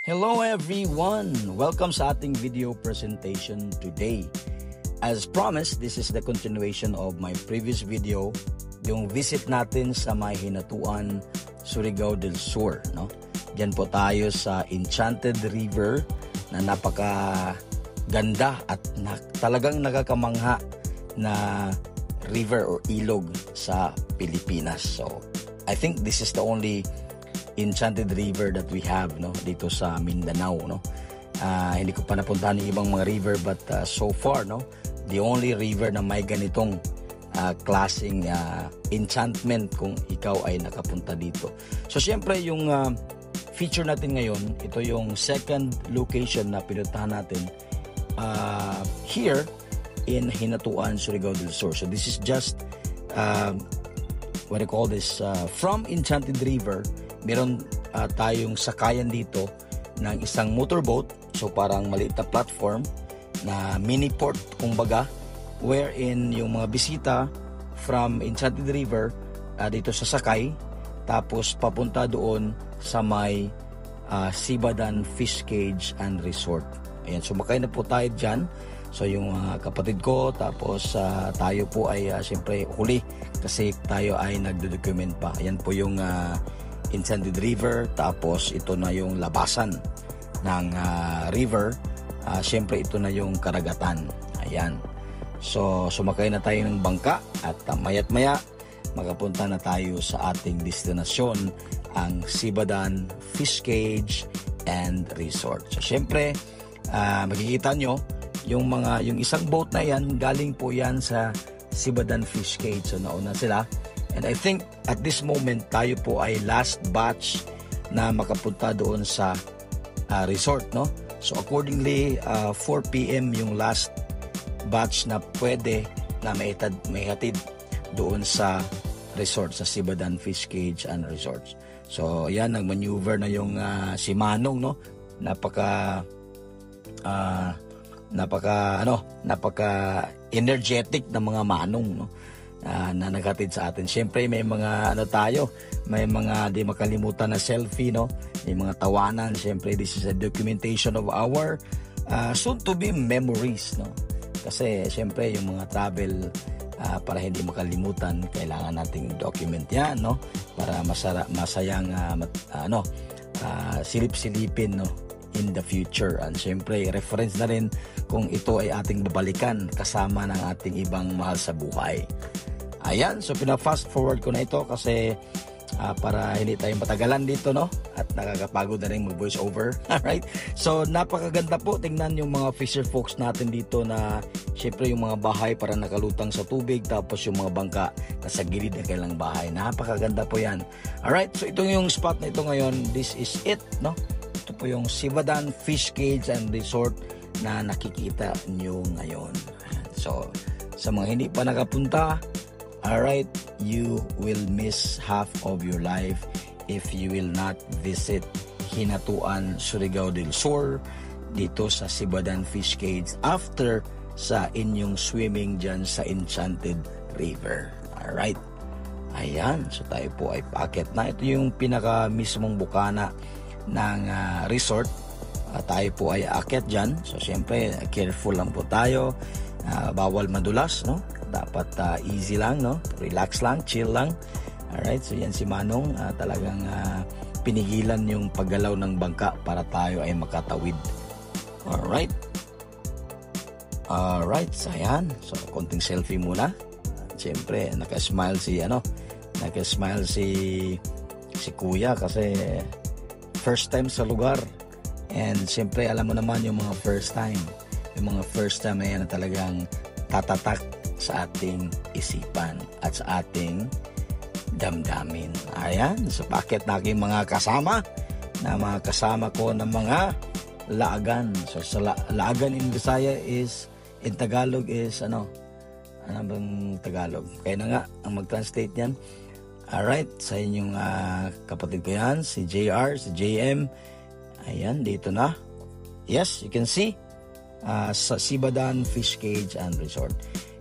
Hello everyone! Welcome sa ating video presentation today. As promised, this is the continuation of my previous video, yung visit natin sa may Hinatuan, Surigao del Sur. No? Diyan po tayo sa Enchanted River na napakaganda at talagang nakakamangha na river or ilog sa Pilipinas. So, I think this is the only enchanted river that we have dito sa Mindanao. Hindi ko pa napuntahan yung ibang mga river, but so far the only river na may ganitong klaseng enchantment kung ikaw ay nakapunta dito. So syempre yung feature natin ngayon, ito yung second location na pinuntahan natin here in Hinatuan, Surigao del Sur. So this is just what I call this, from Enchanted River. Meron tayong sakayan dito ng isang motorboat. So parang maliit na platform na mini port kumbaga, wherein yung mga bisita from Enchanted River dito sasakay, tapos papunta doon sa may Sibadan Fish Cage and Resort. Ayan, sumakay na po tayo dyan. So yung kapatid ko, tapos tayo po ay siyempre huli kasi tayo ay nagdo-document pa. Ayan po yung Enchanted River, tapos ito na yung labasan ng river. Siyempre ito na yung karagatan. Ayan. So sumakay na tayo ng bangka at mayat maya makapunta na tayo sa ating destinasyon, ang Sibadan Fish Cage and Resort. So siyempre makikita nyo yung isang boat na yan, galing po yan sa Sibadan Fish Cage. So nauna sila. And I think at this moment tayo po ay last batch na makapunta doon sa resort, no? So accordingly 4 PM yung last batch na pwede na may hatid doon sa resort, sa Sibadan Fish Cage and Resorts. So yan, nagmaneuver na yung si Manong, no? Napaka energetic na mga manong, no? Na naghatid sa atin. Siyempre may mga may mga di makalimutan na selfie, no? May mga tawanan. Siyempre this is a documentation of our soon to be memories, no? Kasi siyempre yung mga travel para hindi makalimutan, kailangan nating document yan, no? Para masayang silip-silipin, no? In the future. And siyempre reference na rin kung ito ay ating babalikan kasama ng ating ibang mahal sa buhay. Ayan, so pina-fast forward ko na ito kasi para hindi tayong matagalan dito, no? At nakakapagod na rin mag-voice over. Alright? So napakaganda po. Tingnan yung mga fisher folks natin dito na syempre yung mga bahay para nakalutang sa tubig, tapos yung mga bangka na sa gilid ng kailang bahay. Napakaganda po yan. Alright, so ito yung spot na ito ngayon. This is it, no? Ito po yung Sibadan Fish Cage and Resort na nakikita nyo ngayon. So sa mga hindi pa nakapunta, alright, you will miss half of your life if you will not visit Hinatuan, Surigao del Sur, dito sa Sibadan Fish Cage after sa inyong swimming dyan sa Enchanted River. Alright, ayan, so tayo po ay paakyat na. Ito yung pinaka mismong bukana ng resort. Tayo po ay aakyat dyan. So syempre careful lang po tayo. Bawal madulas, no? Dapat easy lang, no? Relax lang, chill lang. Alright, so yan si Manong, talagang pinigilan yung paggalaw ng bangka para tayo ay makatawid. Alright. Alright, so ayan. So konting selfie muna. Siyempre naka-smile si Kuya kasi first time sa lugar. And siyempre alam mo naman yung mga first time. Yung mga first time na yan na talagang tatatak sa ating isipan at sa ating damdamin. Ayan, so bakit na aking mga kasama ko ng mga laagan. So sa laagan in Bisaya is, in Tagalog is ano bang Tagalog? Kaya na nga ang mag-translate niyan. Alright, sa inyong kapatid ko yan, si JR, si JM. Ayan, dito na. Yes, you can see sa Sibadan Fish Cage and Resort.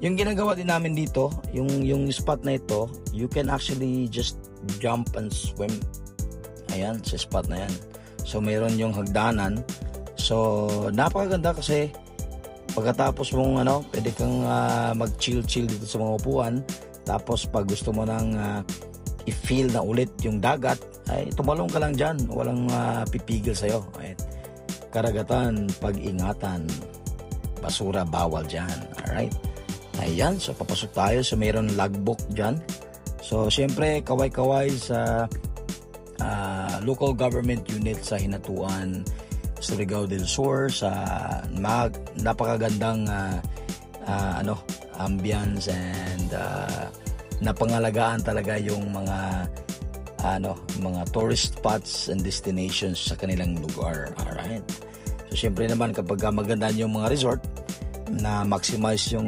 Yung ginagawa din namin dito, yung spot na ito, you can actually just jump and swim. Ayan, sa spot na yan. So mayroon yung hagdanan. So napakaganda kasi pagkatapos mong pwede kang mag-chill dito sa mga upuan. Tapos pag gusto mo nang i-feel na ulit yung dagat, ay tumalong ka lang dyan. Walang pipigil sa'yo. Ay, karagatan, pag-ingatan. Basura, bawal dyan. Alright. Ayan, so papasok tayo. So mayroon logbook dyan. So syempre, kaway-kaway sa local government unit sa Hinatuan, Surigao del Sur, sa napakagandang ambience and napangalagaan talaga yung mga tourist spots and destinations sa kanilang lugar. Alright. So syempre naman kapag maganda yung mga resort na maximize yung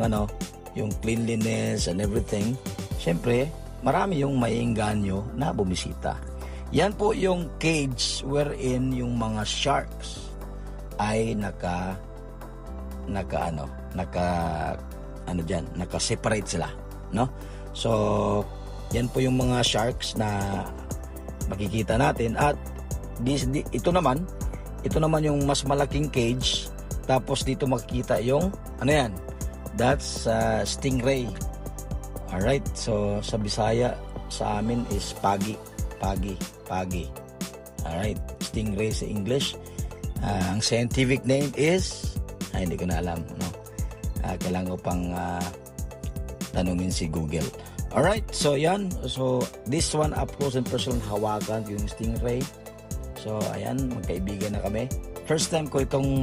yung cleanliness and everything, syempre marami yung maiengganyo na bumisita. Yan po yung cage wherein yung mga sharks ay naka-separate sila, no? So, yan po yung mga sharks na makikita natin at ito naman yung mas malaking cage, tapos dito makikita yung that's stingray. Alright, so sa Bisaya sa amin is pagi. Alright, stingray sa English. Ang scientific name is hindi ko na alam, no? Kailangan ko pang tanungin si Google. Alright, so yan. So this one up close and personal, hawakan yung stingray. So ayan, magkaibigan na kami. First time ko itong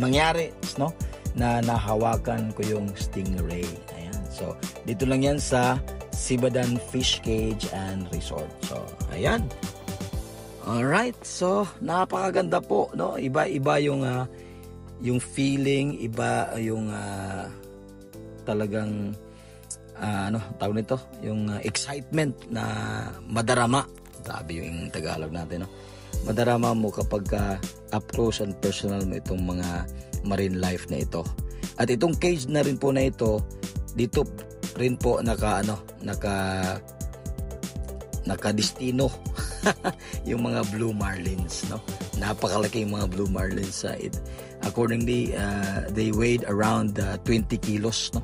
mangyari, no? Na nahawakan ko yung stingray. Ayan. So dito lang yan sa Sibadan Fish Cage and Resort. So ayan. Alright, so napakaganda po, no? Iba-iba yung feeling, iba yung talagang tawag nito, yung excitement na madarama. Sabi yung Tagalog natin, no? Madarama mo kapag up close and personal mo itong mga marine life na ito. At itong cage na rin po na ito, dito rin po nakadestino yung mga blue marlins, no? Napakalaki yung mga blue marlins. Accordingly, they weighed around 20 kilos, no?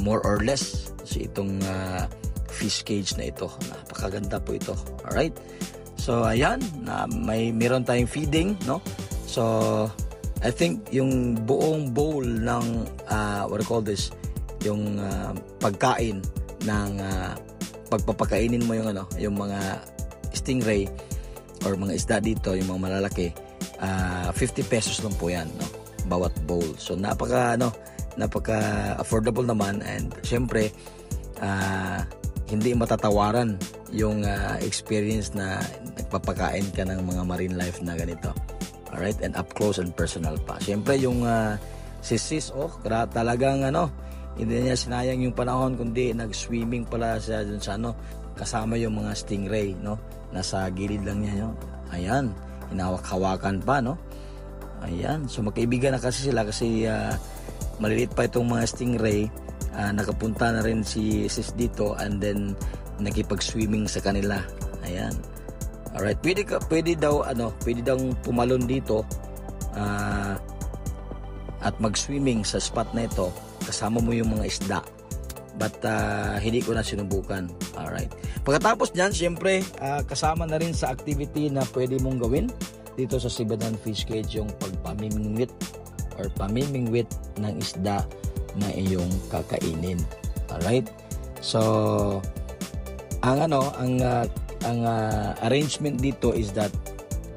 More or less. So itong fish cage na ito, napakaganda po ito. Alright, so ayan, meron tayong feeding, no? So I think yung buong bowl ng what do you call this, yung pagkain ng pagpapakainin mo yung mga stingray or mga isda dito, yung mga malalaki, 50 pesos lang po yan, no? Bawat bowl. So napaka affordable naman, and syempre hindi matatawaran yung experience na nagpapakain ka ng mga marine life na ganito. Alright, and up close and personal pa. Syempre yung si sis, talagang hindi niya sinayang yung panahon, kundi nag-swimming pala siya dun sa kasama yung mga stingray, no? Nasa gilid lang niya, no? Ayan, hinawak-hawakan pa, no? Ayan, so magkaibigan na kasi sila kasi maliliit pa itong mga stingray. Nakapunta na rin si sis dito and then nakipag-swimming sa kanila. Ayan. Alright, pwede daw pumalon dito at mag-swimming sa spot na ito kasama mo yung mga isda. But hindi ko na sinubukan. Alright. Pagkatapos niyan, syempre kasama na rin sa activity na pwede mong gawin dito sa Sibadan Fish Cage yung pagpamimingwit or pamimingwit ng isda na iyong kakainin. Alright? So ang arrangement dito is that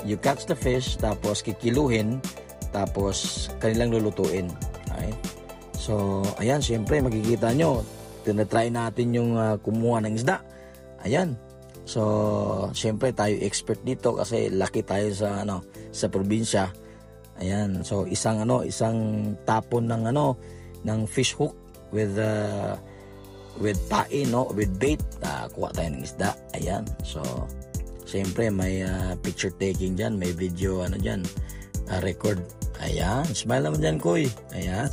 you catch the fish, tapos kikiluhin, tapos kanilang lulutuin. Alright? So ayan, syempre makikita nyo, tinatry natin yung kumuha ng isda. Ayan. So syempre tayo expert dito kasi laki tayo sa probinsya. Ayan. So isang tapon ng fish hook with pain, no, with bait, kuha tayo ng isda. Ayan. So syempre may picture taking diyan, may video diyan, record. Ayan. Smile naman diyan, Koy. Ayan.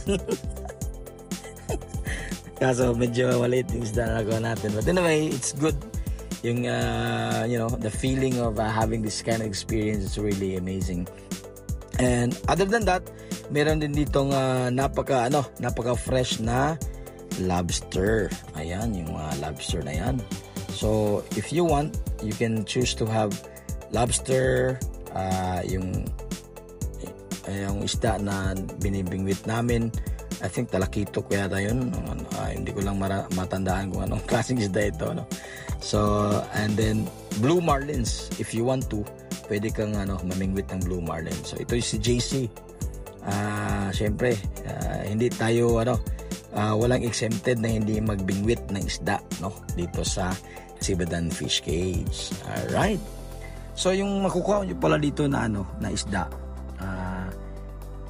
Kaso medyo maliit yung isda na nagawa natin. But anyway, it's good. the feeling of having this kind of experience is really amazing. And other than that, meron din ditong napaka fresh na lobster. Ayan, yung lobster na yan. So if you want, you can choose to have lobster, yung isda na binibingwit namin. I think talakitok kaya yun. Hindi ko lang matandaan kung anong klaseng isda ito, no? So, and then blue marlins, if you want to, pwede kang mamingwit ng blue marlin. So ito si JC. Syempre, hindi tayo walang exempted na hindi magbingwit ng isda, no, dito sa Sibadan Fish Cage. Alright. So yung makukuha nyo pala dito na isda,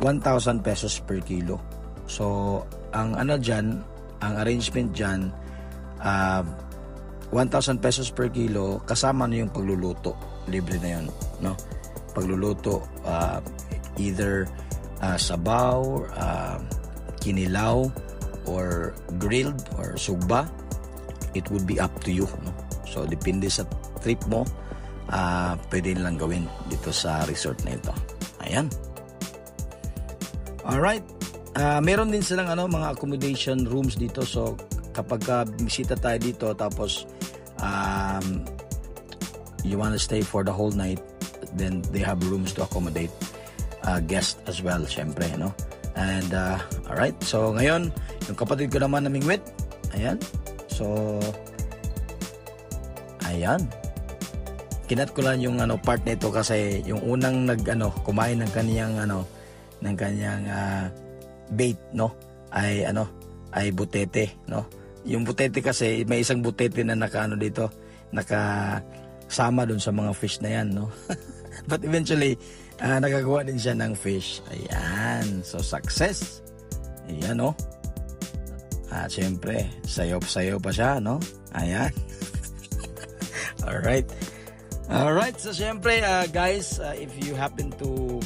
1,000 pesos per kilo. So ang dyan, ang arrangement dyan, 1,000 pesos per kilo, kasama na yung pagluluto. Libre na yun, no? Pagluluto, either sabaw, kinilaw, or grilled, or sugba. It would be up to you, no? So depende sa trip mo, pwede lang gawin dito sa resort na ito. Ayan. Alright. Meron din silang mga accommodation rooms dito. So kapag bisita tayo dito, tapos you wanna stay for the whole night, then they have rooms to accommodate guests as well, syempre, no? And alright, so ngayon yung kapatid ko naman namingwit. Ayan. So ayan, kinat ko lang yung part na ito kasi yung unang kumain ng kaniyang bait, no, ay butete, no. Yung butete kasi may isang butete na nakasama dun sa mga fish na yan, no. But eventually nakagawa din siya ng fish. Ayan, so success. Ayan, no. At syempre sayo pa siya, no. Ayan. Alright, so syempre guys, if you happen to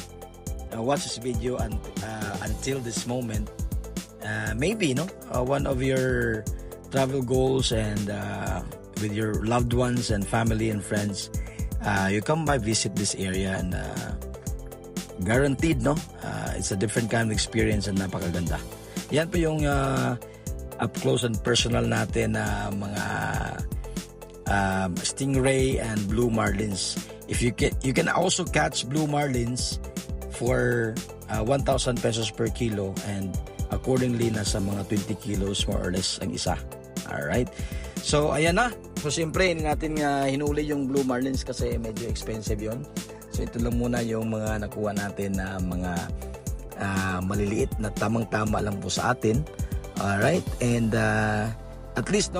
watch this video until this moment, maybe one of your travel goals and with your loved ones and family and friends, you come by visit this area, and guaranteed, it's a different kind of experience and napakaganda. Yan po yung up close and personal natin na mga stingray and blue marlins. If you can also catch blue marlins for 1,000 pesos per kilo, and accordingly nasa mga 20 kilos more or less ang isa. Alright, so ayan na. So siyempre hindi natin hinuli yung blue marlins kasi medyo expensive yon. So ito lang muna yung mga nakuha natin na mga maliliit na tamang-tama lang po sa atin. Alright, and at least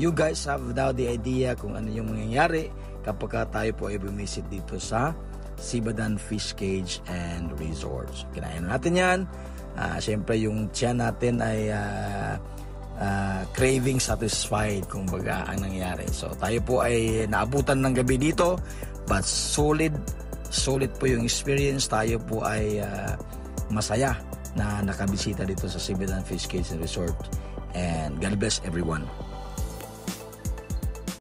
you guys have now the idea kung ano yung mangyayari kapag tayo po ay bumisit dito sa Sibadan Fish Cage and Resorts. Kinain natin yan. Siyempre yung tiyan natin ay craving satisfied, kumbaga ang nangyari. So tayo po ay naabutan ng gabi dito, but solid po yung experience. Tayo po ay masaya na nakabisita dito sa Sibadan Fish Cage and Resort, and God bless everyone.